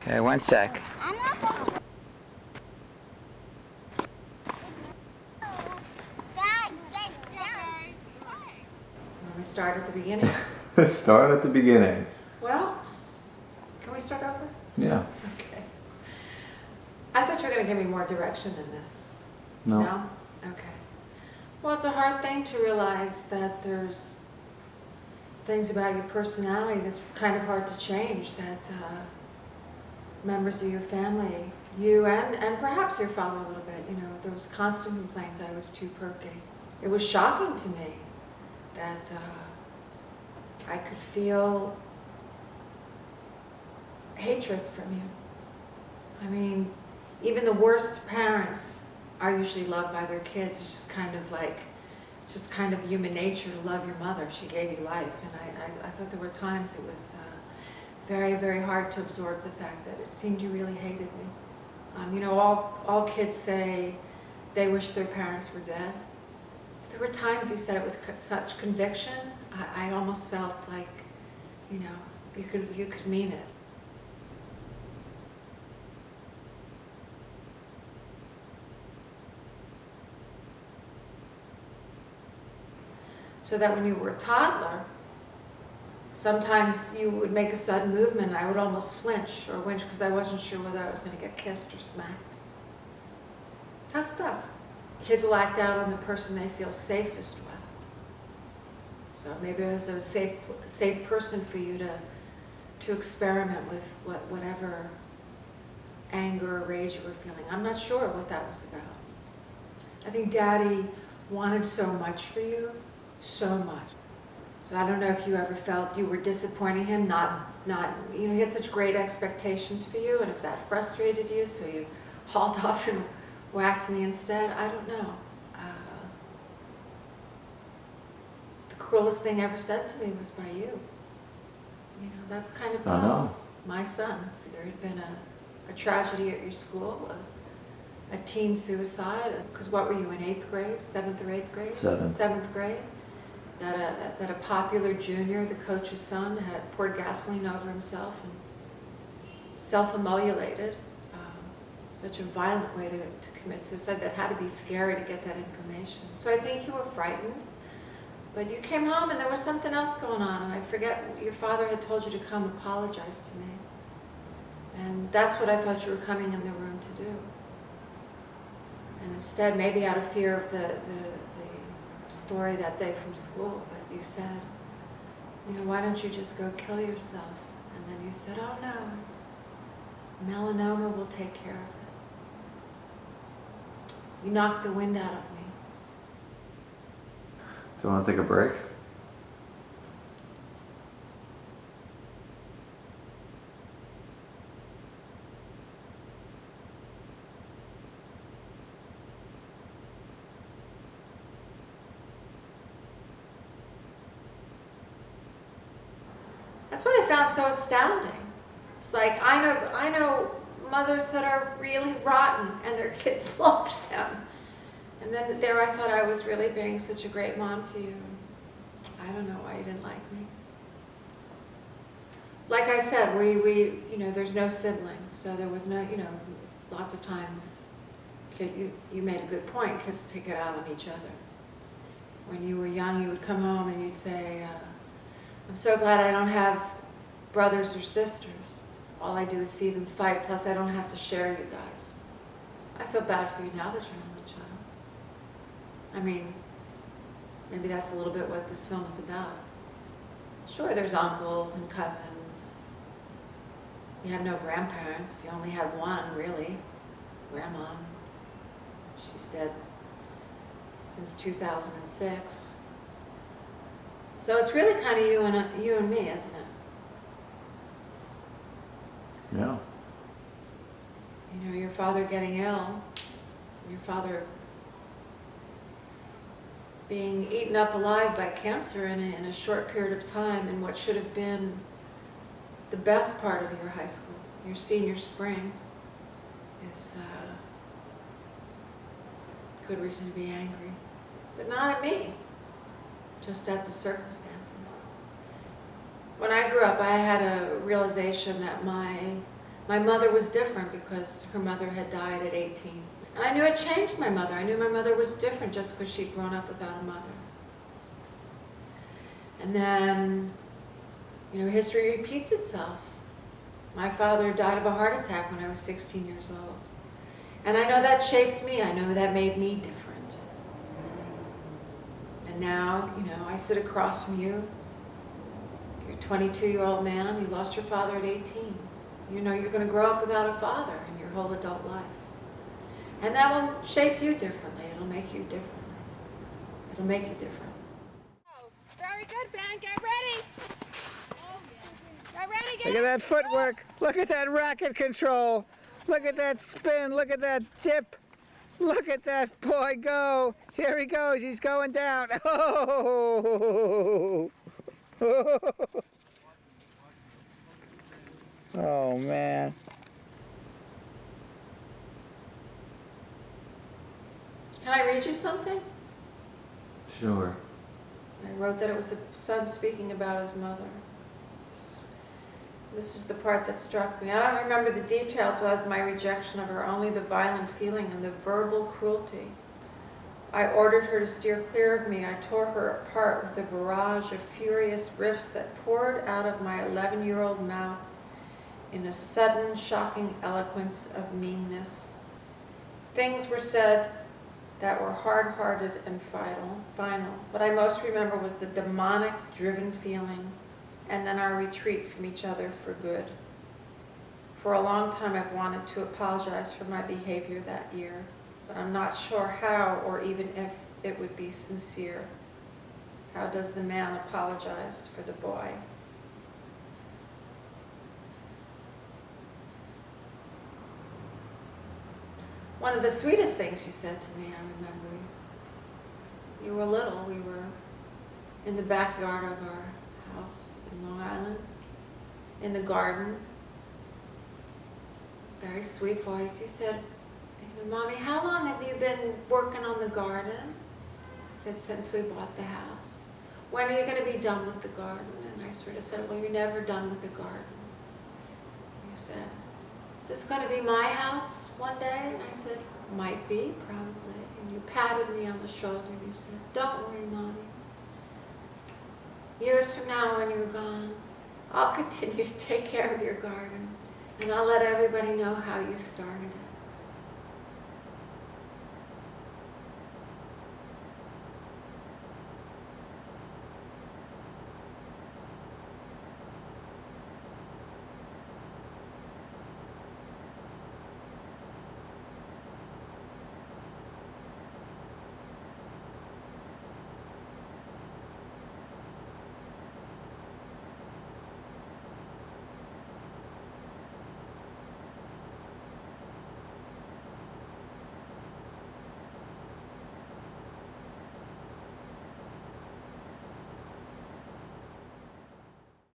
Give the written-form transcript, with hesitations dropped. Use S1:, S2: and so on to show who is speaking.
S1: Okay, one sec.
S2: I'm not going.
S3: Let me start at the beginning.
S4: Start at the beginning.
S3: Well, can we start over?
S4: Yeah.
S3: Okay. I thought you were going to give me more direction than this.
S4: No.
S3: No? Okay. Well, it's a hard thing to realize that there's things about your personality that's kind of hard to change, that members of your family, you and perhaps your father a little bit, you know, there was constant complaints I was too perky. It was shocking to me that I could feel hatred from you. I mean, even the worst parents are usually loved by their kids. It's just kind of like, it's just kind of human nature to love your mother. She gave you life. And I thought there were times it was very, very hard to absorb the fact that it seemed you really hated me. You know, all kids say they wish their parents were dead. There were times you said it with such conviction. I almost felt like, you know, you could mean it. So that when you were a toddler, sometimes you would make a sudden movement and I would almost flinch or winch because I wasn't sure whether I was going to get kissed or smacked. Tough stuff. Kids will act out on the person they feel safest with. So maybe it was a safe person for you to experiment with whatever anger or rage you were feeling. I'm not sure what that was about. I think Daddy wanted so much for you, so much. So I don't know if you ever felt you were disappointing him, not you know, he had such great expectations for you, and if that frustrated you, so you hauled off and whacked me instead. I don't know. The cruelest thing ever said to me was by you. You know, that's kind of tough.
S4: I know.
S3: My son, there had been a tragedy at your school, a teen suicide, because what were you in 8th grade, 7th or 8th grade? 7th grade. That a popular junior, the coach's son, had poured gasoline over himself and self-immolated. Such a violent way to commit suicide. That had to be scary to get that information. So I think you were frightened, but you came home and there was something else going on, and I forget, your father had told you to come apologize to me. And that's what I thought you were coming in the room to do. And instead, maybe out of fear of the story that day from school, but you said, you know, why don't you just go kill yourself? And then you said, oh no, melanoma will take care of it. You knocked the wind out of me.
S4: Do you want to take a break?
S3: That's what I found so astounding. It's like, I know mothers that are really rotten and their kids loved them. And then there I thought I was really being such a great mom to you. I don't know why you didn't like me. Like I said, we you know, there's no siblings, so there was no, you know, lots of times, you made a good point, kids would take it out on each other. When you were young, you would come home and you'd say, I'm so glad I don't have brothers or sisters. All I do is see them fight, plus I don't have to share you guys. I feel bad for you now that you're an only child. I mean, maybe that's a little bit what this film is about. Sure, there's uncles and cousins. You have no grandparents. You only have one, really. Grandma. She's dead since 2006. So it's really kind of you and me, isn't it?
S4: Yeah.
S3: You know, your father getting ill, your father being eaten up alive by cancer in a short period of time in what should have been the best part of your high school, your senior spring, is good reason to be angry. But not at me, just at the circumstances. When I grew up, I had a realization that my My mother was different because her mother had died at 18. And I knew it changed my mother. I knew my mother was different just because she'd grown up without a mother. And then, history repeats itself. My father died of a heart attack when I was 16 years old. And I know that shaped me. I know that made me different. And now, I sit across from you. You're a 22-year-old man. You lost your father at 18. You're going to grow up without a father in your whole adult life. And that will shape you differently. It'll make you different. It'll make you different.
S1: Oh, very good, Ben. Get ready. Get ready,
S2: Look at that footwork. Look at that racket control. Look at that spin. Look at that tip. Look at that boy go. Here he goes. He's going down. Oh, oh man.
S3: Can I read you something?
S4: Sure.
S3: I wrote that it was a son speaking about his mother. This is the part that struck me. I don't remember the details of my rejection of her, only the violent feeling and the verbal cruelty. I ordered her to steer clear of me. I tore her apart with a barrage of furious riffs that poured out of my 11-year-old mouth in a sudden, shocking eloquence of meanness. Things were said that were hard-hearted and final. What I most remember was the demonic, driven feeling, and then our retreat from each other for good. For a long time I've wanted to apologize for my behavior that year, but I'm not sure how or even if it would be sincere. How does the man apologize for the boy? One of the sweetest things you said to me, I remember. You were little. We were in the backyard of our house in Long Island, in the garden. Very sweet voice. You said, Mommy, how long have you been working on the garden? I said, since we bought the house. When are you going to be done with the garden? And I sort of said, well, you're never done with the garden. You said, is this going to be my house one day? And I said, might be, probably. And you patted me on the shoulder and you said, don't worry, Mommy. Years from now when you're gone, I'll continue to take care of your garden and I'll let everybody know how you started it.